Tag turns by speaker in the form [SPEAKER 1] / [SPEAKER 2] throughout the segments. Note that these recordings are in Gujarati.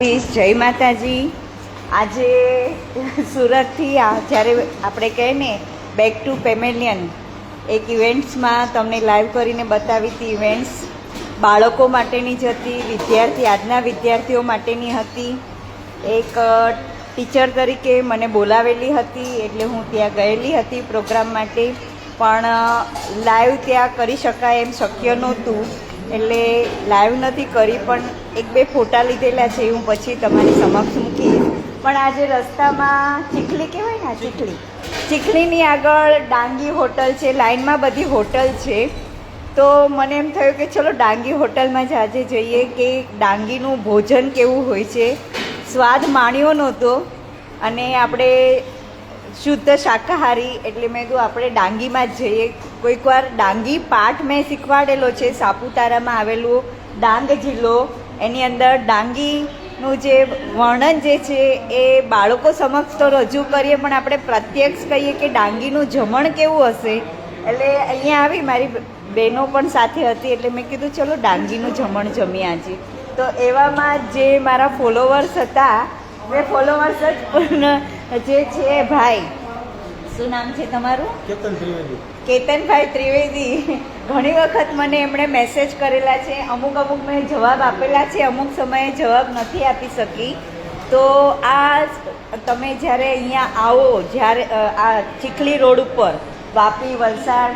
[SPEAKER 1] જય માતાજી। આજે સુરતથી જ્યારે આપણે કહે ને બેક ટુ પેમેલિયન એક ઇવેન્ટ્સમાં તમને લાઈવ કરીને બતાવી હતી। ઇવેન્ટ્સ બાળકો માટેની જ હતી, આજના વિદ્યાર્થીઓ માટેની હતી। એક ટીચર તરીકે મને બોલાવેલી હતી એટલે હું ત્યાં ગયેલી હતી પ્રોગ્રામ માટે, પણ લાઈવ ત્યાં કરી શકાય એમ શક્ય નહોતું એટલે લાઈવ નથી કરી, પણ એક બે ફોટા લીધેલા છે હું પછી તમારી સમક્ષ મૂકીશ। પણ આજે રસ્તામાં ચીખલી કહેવાય ને, ચીખલીની આગળ ડાંગી હોટલ છે, લાઇનમાં બધી હોટલ છે, તો મને એમ થયું કે ચલો ડાંગી હોટલમાં જ આજે જઈએ કે ડાંગીનું ભોજન કેવું હોય છે। સ્વાદ માણ્યો નહોતો અને આપણે શુદ્ધ શાકાહારી એટલે મેં કીધું આપણે ડાંગીમાં જ જઈએ। કોઈક વાર ડાંગી પાઠ મેં શીખવાડેલો છે, સાપુતારામાં આવેલું ડાંગ જિલ્લો, એની અંદર ડાંગીનું જે વર્ણન જે છે એ બાળકો સમક્ષ તો રજૂ કરીએ પણ આપણે પ્રત્યક્ષ કહીએ કે ડાંગીનું જમણ કેવું હશે। એટલે અહીંયા આવી મારી બહેનો પણ સાથે હતી એટલે મેં કીધું ચલો ડાંગીનું જમણ જમીએ આજે। તો એવામાં જે મારા ફોલોવર્સ હતા, મેં ફોલોવર્સ જ પણ જે છે ભાઈ, શું નામ છે તમારું?
[SPEAKER 2] કેતન ત્રિવેદી।
[SPEAKER 1] કેતનભાઈ ત્રિવેદી ઘણી વખત મને એમણે મેસેજ કરેલા છે, અમુક મેં જવાબ આપેલા છે, અમુક સમયે જવાબ નથી આપી શકી। તો આ તમે જ્યારે અહીંયા આવો, જ્યારે આ ચીખલી રોડ ઉપર વાપી, વલસાડ,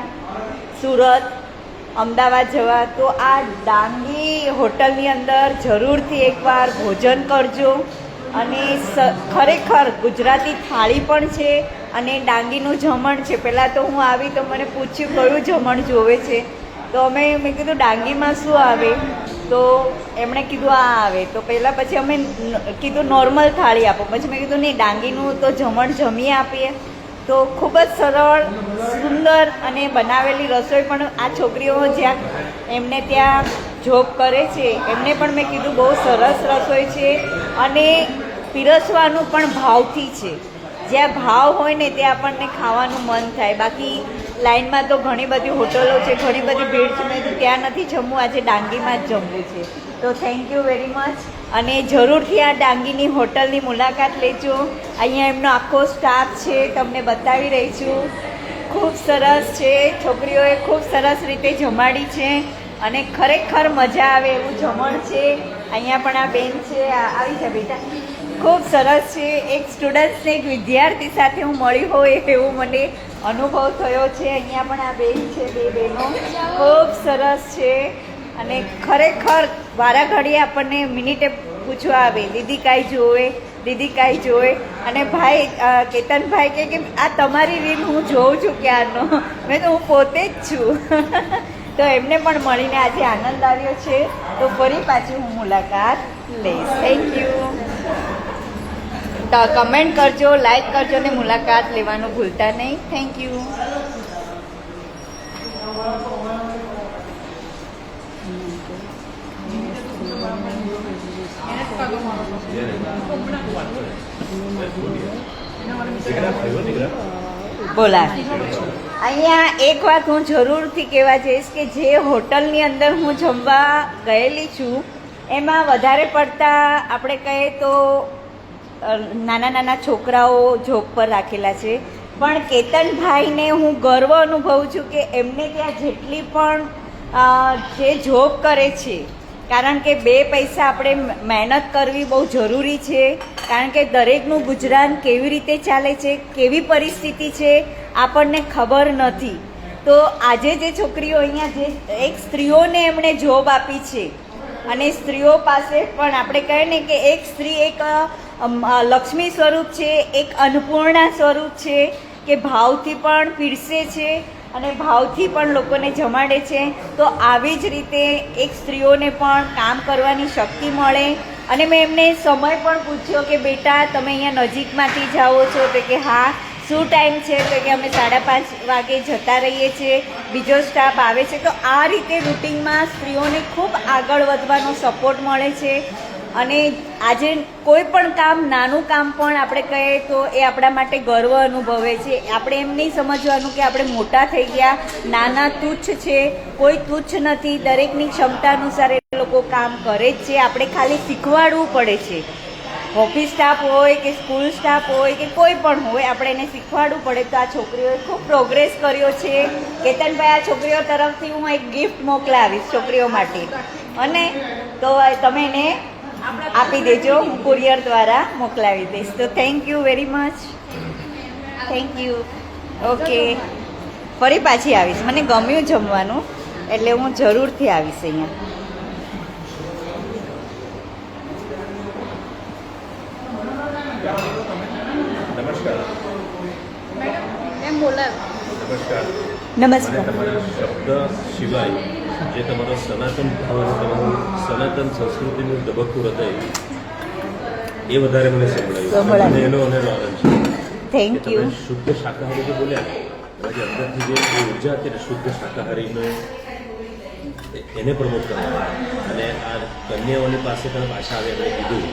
[SPEAKER 1] સુરત, અમદાવાદ જવા, તો આ ડાંગી હોટલની અંદર જરૂરથી એકવાર ભોજન કરજો। અને ખરેખર ગુજરાતી થાળી પણ છે અને ડાંગીનું જમણ છે। પહેલાં તો હું આવી તો મને પૂછ્યું કયું જમણ જોવે છે, તો મેં કીધું ડાંગીમાં શું આવે, તો એમણે કીધું આ આવે, તો પહેલાં પછી અમે કીધું નોર્મલ થાળી આપો, પછી મેં કીધું નહીં ડાંગીનું તો જમણ જમીએ આપીએ। તો ખૂબ જ સરળ, સુંદર અને બનાવેલી રસોઈ પણ આ છોકરીઓ જ્યાં એમને ત્યાં જોબ કરે છે એમને પણ મેં કીધું બહુ સરસ રસોઈ છે અને પીરસવાનું પણ ભાવથી છે। જ્યાં ભાવ હોય ને ત્યાં આપણને ખાવાનું મન થાય। બાકી લાઇનમાં તો ઘણી બધી હોટલો છે, ઘણી બધી ભીડ છે, મેં ત્યાં નથી જમવું, આજે ડાંગીમાં જ જમવું છે। તો થેન્ક યુ વેરી મચ અને જરૂરથી આ ડાંગીની હોટલની મુલાકાત લેજો। અહીંયા એમનો આખો સ્ટાફ છે, તમને બતાવી રહી છું, ખૂબ સરસ છે, છોકરીઓએ ખૂબ સરસ રીતે જમાડી છે અને ખરેખર મજા આવે એવું જમણ છે। અહીંયા પણ આ બેન છે, આવી છે બેટા, ખૂબ સરસ છે। એક સ્ટુડન્ટ્સને, એક વિદ્યાર્થી સાથે હું મળી હોય એવું મને અનુભવ થયો છે। અહીંયા પણ આ બેન છે, બે બહેનો ખૂબ સરસ છે અને ખરેખર વારા ઘડીએ આપણને મિનિટે પૂછવા આવે દીદી કાંઈ જોવે, દીદી કાંઈ જોવે, અને ભાઈ કેતનભાઈ કે આ તમારી રીલ હું જોઉં છું ક્યારનો, મેં તો હું પોતે જ છું તો એમને પણ મળીને આજે આનંદ આવ્યો છે। તો ફરી પાછી હું મુલાકાત લઈશ। Thank you. તો કમેન્ટ કરજો, લાઈક કરજો અને મુલાકાત લેવાનું ભૂલતા નહીં। Thank you. બોલા, અહીંયા એક વાત હું જરૂરથી કહેવા જઈશ કે જે હોટલની અંદર હું જમવા ગયેલી છું એમાં વધારે પડતા આપણે કહીએ તો નાના નાના છોકરાઓ જોબ પર રાખેલા છે, પણ કેતનભાઈને હું ગર્વ અનુભવું છું કે એમને ત્યાં જેટલી પણ જે જોબ કરે છે, કારણ કે બે પૈસા આપણે મહેનત કરવી બહુ જરૂરી છે, કારણ કે દરેકનું ગુજરાન કેવી રીતે ચાલે છે, કેવી પરિસ્થિતિ છે આપણને ખબર નથી। તો આજે જે છોકરીઓ અહીંયા જે એક સ્ત્રીઓને એમણે જોબ આપી છે અને સ્ત્રીઓ પાસે પણ આપણે કહીએ ને કે એક સ્ત્રી એક લક્ષ્મી સ્વરૂપ છે, એક અન્નપૂર્ણા સ્વરૂપ છે કે ભાવથી પણ પીરસે છે અને ભાવથી પણ લોકોને જમાડે છે। તો આવી જ રીતે એક સ્ત્રીઓને પણ કામ કરવાની શક્તિ મળે। અને મેં એમને સમય પણ પૂછ્યો કે બેટા તમે અહીંયા નજીકમાંથી જાઓ છો, તો કે હા, શું ટાઈમ છે, તો કે અમે 5:30 વાગે જતા રહીએ છીએ, બીજો સ્ટાફ આવે છે। તો આ રીતે રૂટિનમાં સ્ત્રીઓને ખૂબ આગળ વધવાનો સપોર્ટ મળે છે અને આજે કોઈ પણ કામ, નાનું કામ પણ આપણે કહીએ તો એ આપણા માટે ગર્વ અનુભવે છે। આપણે એમ નહીં સમજવાનું કે આપણે મોટા થઈ ગયા, નાના તુચ્છ છે, કોઈ તુચ્છ નથી, દરેકની ક્ષમતા અનુસાર લોકો કામ કરે જ છે. આપણે ખાલી શીખવાડવું પડે છે. ઓફિસ સ્ટાફ હોય કે સ્કૂલ સ્ટાફ હોય કે કોઈ પણ હોય, આપણે એને શીખવાડવું પડે. તો આ છોકરીઓએ ખૂબ પ્રોગ્રેસ કર્યો છે. કેતનભાઈ, આ છોકરીઓ તરફથી હું એક ગિફ્ટ મોકલાવીશ છોકરીઓ માટે, અને તો તમે એને આપી દેજો, હું કુરિયર દ્વારા મોકલાવી દઈશ. તો thank you very much. Thank you. Okay, ફરી પાછી આવીશ. મને ગમ્યું જમવાનું, એટલે હું જરૂરથી આવીશ અહીંયા.
[SPEAKER 2] નમસ્કાર. તમારા શબ્દ સિવાય જે તમારો સનાતન ભાવ, તમારું સનાતન સંસ્કૃતિનું ધબકતું હૃદય, એ વધારે મને સંભળાયું. અને એનો અને આનંદ છે.
[SPEAKER 1] Thank you.
[SPEAKER 2] તમે શુદ્ધ શાકાહારી જે બોલ્યા, એમાંથી અંદરથી જે ઉર્જા હતી ને શુદ્ધ શાકાહારીનો, એને પ્રમોટ કરવા, અને આ કન્યાઓની પાસે તમે પાછા આવે એમણે કીધું,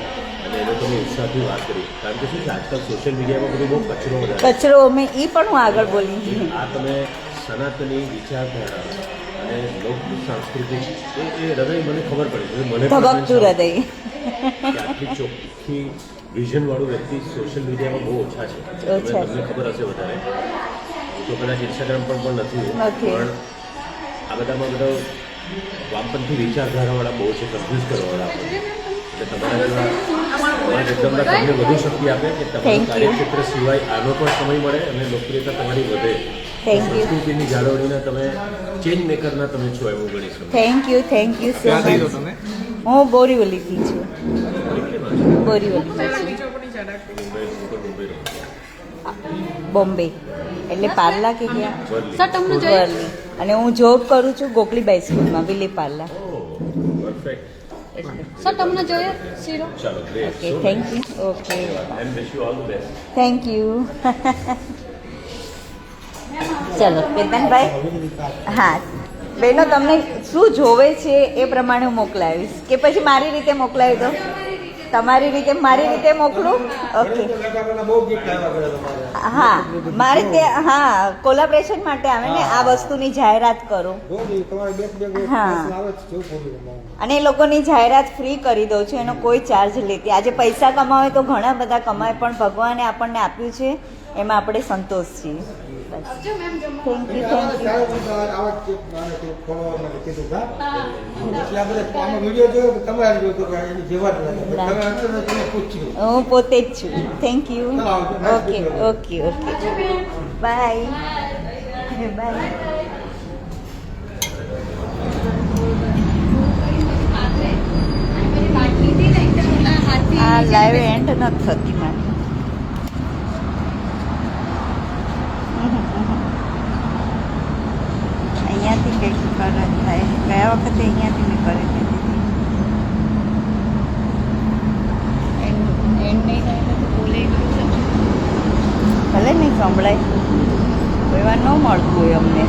[SPEAKER 2] અને એનો તમે ઉત્સાહથી વાત કરી. કારણ કે શું છે, આજકાલ સોશિયલ મીડિયામાં બધું બહુ
[SPEAKER 1] કચરો મેં એ પણ હું આગળ બોલી.
[SPEAKER 2] આ તમે સનાતની વિચારધારા અને લોક સાંસ્કૃતિક એ હૃદય મને ખબર પડી. મને
[SPEAKER 1] ધબકતું હૃદય.
[SPEAKER 2] આટલી ચોખ્ખી વિઝનવાળું વ્યક્તિ સોશિયલ મીડિયામાં બહુ ઓછા છે. તમને ખબર હશે વધારે તો કદાચ ઇન્સ્ટાગ્રામ પર પણ નથી, પણ આ બધામાં બધા વામપંથી વિચારધારાવાળા બહુ છે, કન્ફ્યુઝ કરવાવાળા. એટલે તમારા જેવા તમને વધુ શક્તિ આપે કે તમારું કાર્યક્ષેત્ર સિવાય આનો પણ સમય મળે અને લોકપ્રિયતા તમારી વધે. સંસ્કૃતિની જાળવણીના તમે ચેન્જ મેકરના તમે છો એવું ગણી શકો.
[SPEAKER 1] Thank you so much. હું બોરીવલીથી છું. બોમ્બે એટલે પાર્લા કે ગયા, અને હું જોબ કરું છું ગોકલીબાઈ સ્કૂલમાં, વિલી પાર્લા.
[SPEAKER 3] સર તમને જોઈએ શીરો.
[SPEAKER 1] Okay, thank you. Okay, thank you. ચલો કેતનભાઈ, હા બહેનો, તમને શું જોવે છે એ પ્રમાણે મોકલાવીશ, કે પછી મારી રીતે મોકલાવી દો? તમારી રીતે, મારી રીતે મોકલું? ઓકે, હા મારે ત્યાં, હા કોલેબોરેશન માટે આવે ને, આ વસ્તુની જાહેરાત કરું. હા, અને એ લોકોની જાહેરાત ફ્રી કરી દઉં છું, એનો કોઈ ચાર્જ લેતી. આજે પૈસા કમાવે તો ઘણા બધા કમાય, પણ ભગવાને આપણને આપ્યું છે એમાં આપણે સંતોષ છીએ. Thank you. હું પોતે જ છું. Thank you. Okay okay okay, bye bye. આ લાઈવ એન્ડ નથી થતી મારી. અહીંયાથી કંઈક કરે થાય. ગયા વખતે અહીંયાથી મેં કરી દીધી. ભલે નહીં સંભળાય, કોઈ વાર ન મળતું હોય અમને.